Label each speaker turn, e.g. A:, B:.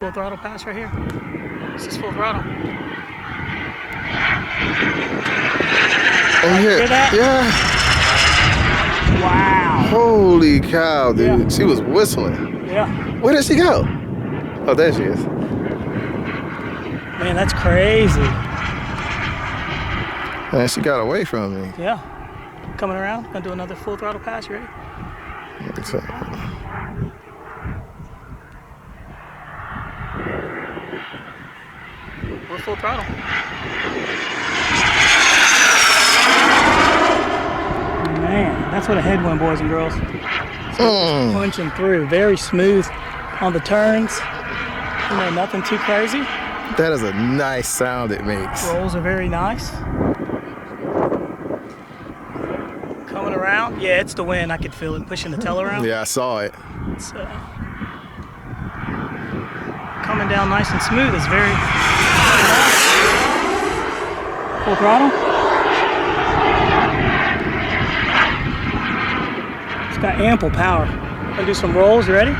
A: Full throttle pass right here. This is full throttle.
B: Oh,
A: Hear that?
B: Yeah.
A: Wow.
B: Holy cow, dude.
A: Yeah.
B: She was whistling.
A: Yeah.
B: Where did she go? Oh, there she is.
A: Man, that's crazy.
B: Man, she got away from me.
A: Yeah. Coming around. Gonna do another full throttle pass. You ready? We're full throttle. Man, that's what a headwind, boys and girls. So punching through, very smooth on the turns. You know, nothing too crazy.
B: That is a nice sound it makes.
A: Rolls are very nice. Coming around, yeah, it's the wind. I could feel it pushing the tail around.
B: Yeah, I saw it.
A: It's coming down nice and smooth. It's very full throttle. It's got ample power. Gonna do some rolls. You ready?